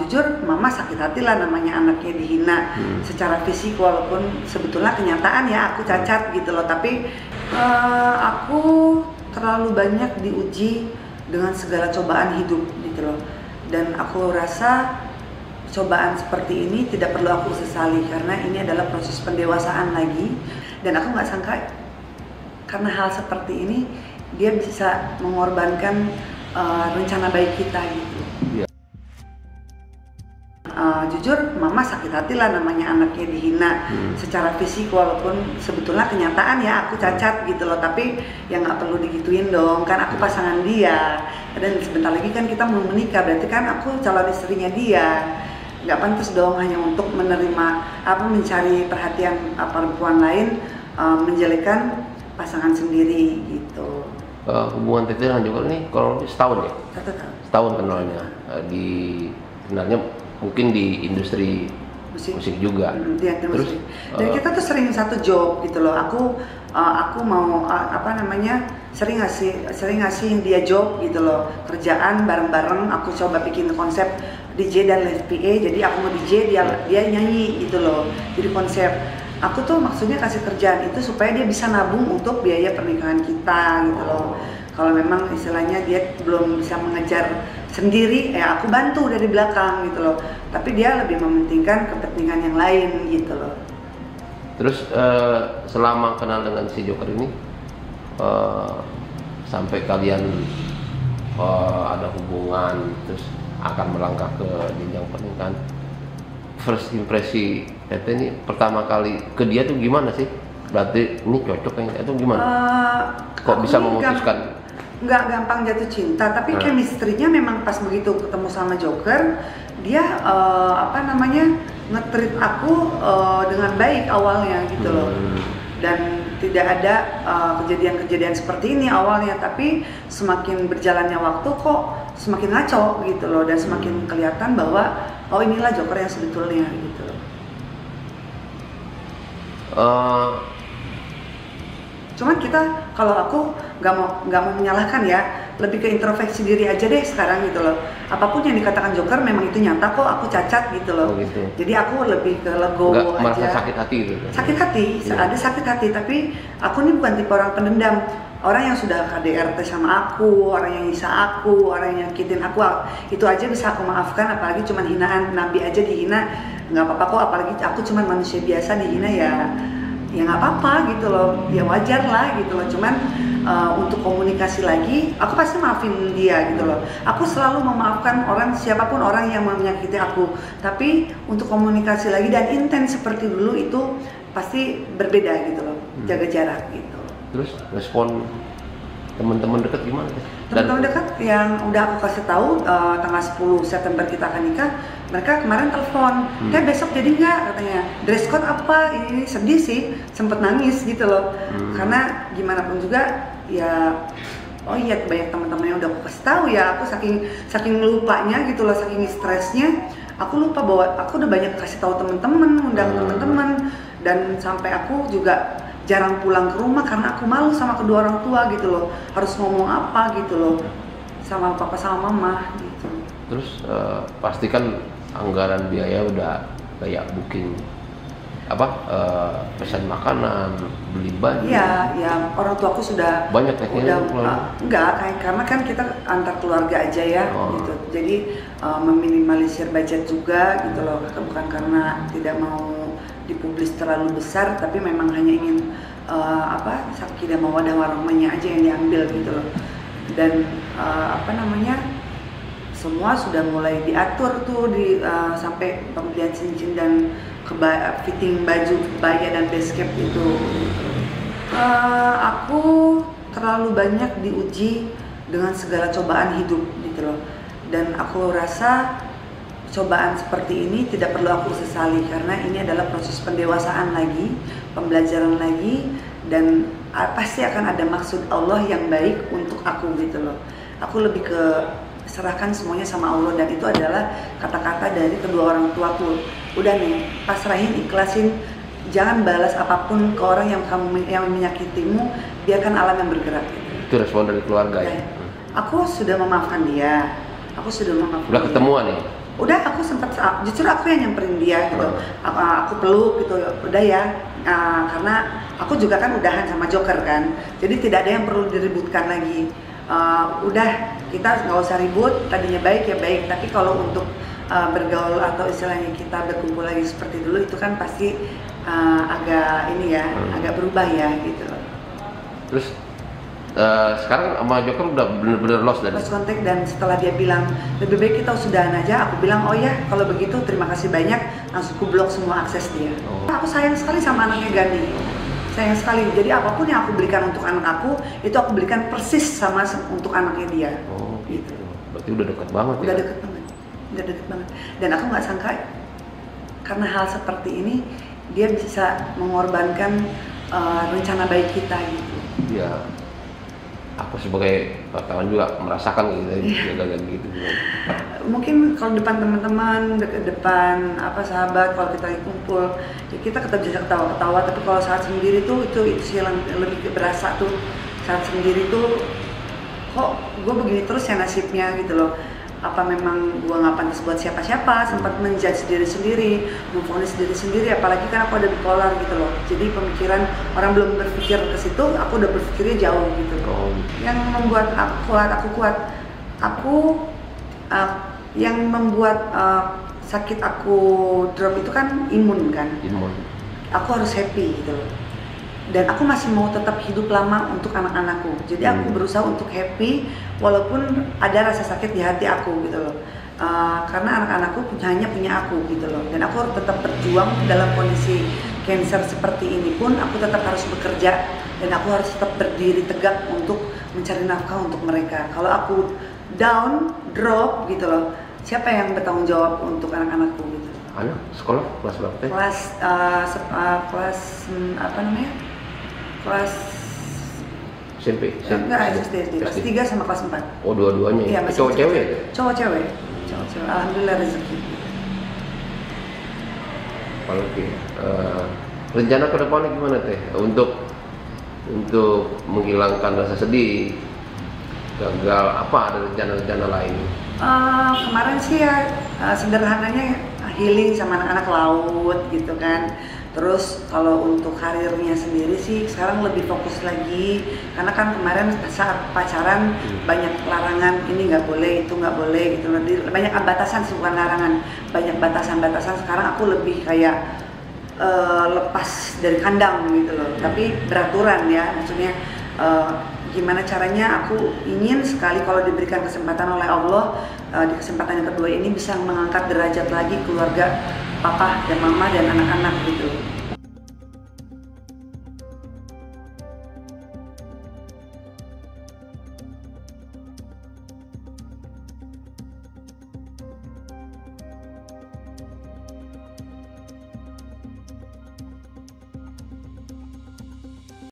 Jujur mama sakit hati lah, namanya anaknya dihina secara fisik, walaupun sebetulnya kenyataan ya aku cacat gitu loh, tapi aku terlalu banyak diuji dengan segala cobaan hidup gitu loh, dan aku rasa cobaan seperti ini tidak perlu aku sesali karena ini adalah proses pendewasaan lagi, dan aku nggak sangka karena hal seperti ini dia bisa mengorbankan rencana baik kita gitu. Jujur mama sakit hati lah, namanya anaknya dihina secara fisik, walaupun sebetulnya kenyataan ya aku cacat gitu loh, tapi ya nggak perlu digituin dong, kan aku pasangan dia dan sebentar lagi kan kita mau menikah, berarti kan aku calon istrinya dia, nggak pantas dong hanya untuk menerima mencari perhatian perempuan lain, menjelekkan pasangan sendiri gitu. Hubungan Teteh dengan Joker ini kalau setahun ya? 1 tahun. Setahun kenalnya. Sebenarnya mungkin di industri musik juga. Terus dan kita tuh sering satu job gitu loh. Aku mau sering ngasih dia job gitu loh, kerjaan bareng-bareng. Aku coba bikin konsep DJ dan live PA, jadi aku mau DJ, dia nyanyi gitu loh. Jadi konsep aku tuh maksudnya kasih kerjaan itu supaya dia bisa nabung untuk biaya pernikahan kita gitu loh. Kalau memang istilahnya dia belum bisa mengejar sendiri, ya aku bantu dari belakang gitu loh. Tapi dia lebih mementingkan kepentingan yang lain gitu loh. Terus selama kenal dengan si Joker ini, sampai kalian ada hubungan, terus akan melangkah ke jenjang pernikahan, first impresi Teteh ini pertama kali ke dia tuh gimana sih? Berarti ini cocok kayaknya atau gimana? Kok bisa memutuskan? Nggak gampang jatuh cinta, tapi chemistry-nya memang pas begitu ketemu sama Joker, dia nge-treat aku dengan baik awalnya gitu loh. Dan tidak ada kejadian-kejadian seperti ini awalnya, tapi semakin berjalannya waktu kok semakin ngaco gitu loh, dan semakin kelihatan bahwa oh inilah Joker yang sebetulnya gitu loh. Cuman kita, kalau aku nggak mau menyalahkan ya, lebih ke introspeksi diri aja deh sekarang gitu loh. Apapun yang dikatakan Joker memang itu nyata kok, aku cacat gitu loh. Gitu. Jadi aku lebih ke legowo aja. Merasa sakit hati gitu. Sakit hati, ada sakit hati, tapi aku nih bukan tipe orang pendendam. Orang yang sudah KDRT sama aku, orang yang nyisa aku, orang yang nyakitin aku, itu aja bisa aku maafkan, apalagi cuman hinaan Nabi aja dihina, nggak apa-apa kok, apalagi aku cuman manusia biasa dihina ya nggak apa-apa gitu loh, ya wajar lah gitu loh. Cuman untuk komunikasi lagi, aku pasti maafin dia gitu loh. Aku selalu memaafkan siapapun orang yang menyakiti aku, tapi untuk komunikasi lagi dan intens seperti dulu itu pasti berbeda gitu loh, jaga jarak gitu. Terus respon teman-teman dekat gimana? Teman-teman dekat yang udah aku kasih tahu tanggal 10 September kita akan nikah, mereka kemarin telepon, besok jadi nggak katanya, dress code apa, ini sedih sih, sempet nangis gitu loh, karena gimana pun juga ya, oh iya banyak teman-teman yang udah aku kasih tahu ya, aku saking lupanya gitu loh, saking stresnya, aku lupa bahwa aku udah banyak kasih tahu teman-teman, undang teman-teman, dan sampai aku juga jarang pulang ke rumah karena aku malu sama kedua orang tua gitu loh, harus ngomong apa gitu loh sama papa sama mama gitu. Terus pastikan anggaran biaya udah kayak booking pesan makanan, beli baju. Iya, orang tuaku sudah banyak tekniknya. Karena kan kita antar keluarga aja ya gitu. Jadi meminimalisir budget juga gitu loh, bukan karena tidak mau dipublis terlalu besar, tapi memang hanya ingin sakidah mawaddah warahmahnya aja yang diambil gitu loh. Dan semua sudah mulai diatur tuh sampai pembelian cincin dan fitting baju kebaya dan base cap itu. Aku terlalu banyak diuji dengan segala cobaan hidup gitu loh, dan aku rasa cobaan seperti ini tidak perlu aku sesali karena ini adalah proses pendewasaan lagi, pembelajaran lagi, dan pasti akan ada maksud Allah yang baik untuk aku gitu loh. Aku lebih ke serahkan semuanya sama Allah, dan itu adalah kata-kata dari kedua orang tuaku. Udah nih, pasrahin, ikhlasin, jangan balas apapun ke orang yang menyakitimu, biarkan alam yang bergerak gitu. Itu respon dari keluarga ya? Aku sudah memaafkan dia. Udah ketemuan ya? udah aku sempat justru aku yang nyamperin dia gitu. Aku peluk gitu, udah ya. Karena aku juga kan udahan sama Joker kan, jadi tidak ada yang perlu diributkan lagi. Udah, kita nggak usah ribut, tadinya baik ya baik, tapi kalau untuk bergaul atau istilahnya kita berkumpul lagi seperti dulu itu kan pasti agak ini ya, agak berubah ya gitu. Terus sekarang sama Joker udah bener-bener lost kontak, dan setelah dia bilang lebih baik kita sudahan aja, aku bilang oh ya kalau begitu terima kasih banyak, langsung ku blok semua akses dia. Aku sayang sekali sama anaknya Gandhi, sayang sekali. Jadi apapun yang aku berikan untuk anak aku itu aku berikan persis sama untuk anaknya dia. Oh gitu. Berarti udah deket banget udah deket banget. Dan aku nggak sangka karena hal seperti ini dia bisa mengorbankan rencana baik kita gitu. Iya. Aku sebagai wartawan juga merasakan gitu, jaga gitu. Mungkin kalau depan teman-teman, depan sahabat, kalau kita lagi kumpul, ya kita tetap bisa ketawa-ketawa. Tapi kalau saat sendiri tuh itu sih yang lebih berasa tuh. Saat sendiri tuh, kok gue begini terus ya nasibnya gitu loh. Apa memang gue nggak pantas buat siapa-siapa, sempat menjudge diri sendiri, memvonis diri sendiri, apalagi kan aku ada bipolar gitu loh. Jadi pemikiran orang belum berpikir ke situ, aku udah berpikirnya jauh gitu. Yang membuat aku kuat, yang membuat sakit aku drop itu kan imun kan. Aku harus happy gitu loh. Dan aku masih mau tetap hidup lama untuk anak-anakku. Jadi aku berusaha untuk happy walaupun ada rasa sakit di hati aku gitu loh. Karena anak-anakku hanya punya aku gitu loh. Dan aku harus tetap berjuang dalam kondisi cancer seperti ini pun aku tetap harus bekerja dan aku harus tetap berdiri tegak untuk mencari nafkah untuk mereka. Kalau aku down, drop gitu loh, siapa yang bertanggung jawab untuk anak-anakku gitu? Anak sekolah kelas berapa? Kelas apa namanya? Kelas SMP? Enggak, SD. Kelas 3 sama kelas 4. Oh, dua-duanya? Iya, cowok cewek ya? Cowok cewek. Alhamdulillah rezeki. Oke. Rencana ke depannya gimana teh? Untuk menghilangkan rasa sedih, gagal, apa ada rencana-rencana lain? Kemarin sih ya sederhananya healing sama anak-anak laut gitu kan. Terus kalau untuk karirnya sendiri sih sekarang lebih fokus lagi, karena kan kemarin saat pacaran banyak larangan, ini nggak boleh, itu nggak boleh gitu. Banyak batasan, bukan larangan, banyak batasan-batasan. Sekarang aku lebih kayak lepas dari kandang gitu loh, tapi beraturan ya, maksudnya gimana caranya aku ingin sekali kalau diberikan kesempatan oleh Allah di kesempatan yang kedua ini bisa mengangkat derajat lagi keluarga papa dan mama dan anak-anak gitu.